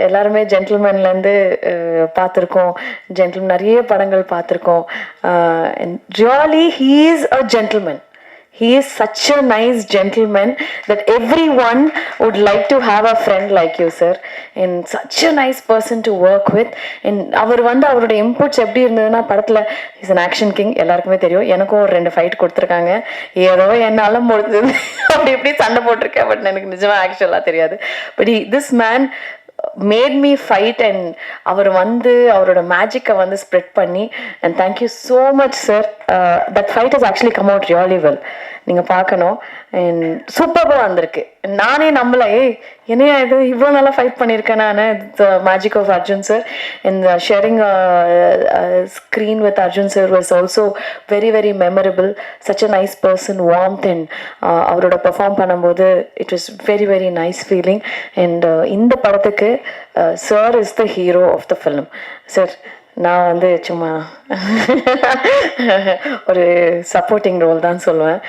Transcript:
எல்லாருமே ஜென்டில்மேன்லேருந்து பார்த்துருக்கோம், நிறைய படங்கள் பார்த்துருக்கோம். Really he is a gentleman. He is such a nice gentleman that everyone would like to have a friend like you, sir. And such a nice person to work with. And அவர் அவரோட inputs எப்படி இருந்ததுன்னா, படத்தில் is an action king, எல்லாருக்குமே தெரியும். எனக்கும் ஒரு 2 fight கொடுத்துருக்காங்க. ஏதோ என்னால முடிஞ்சது அப்படி சண்டை போட்டிருக்கேன். பட் எனக்கு நிஜமாக ஆக்சுவலாக தெரியாது. But this man made me fight and அவர் அவரோட மேஜிக்கை ஸ்ப்ரெட் பண்ணி. And thank you so much sir. That fight has actually come out really well. நீங்கள் பார்க்கணும். அண்ட் சூப்பராக வந்திருக்கு. நானே நம்பலை, என்னையா இது இவ்வளோ நல்லா ஃபைட் பண்ணியிருக்கேன் நான். The magic of Arjun sir. And sharing screen with Arjun sir was also very very memorable. Such a nice person, warmth. And அவரோட பெர்ஃபார்ம் பண்ணும்போது it was very very nice feeling. And இந்த படத்துக்கு sir is the hero of the film. Sir, நான் சும்மா ஒரு supporting role தான் சொல்லுவேன்.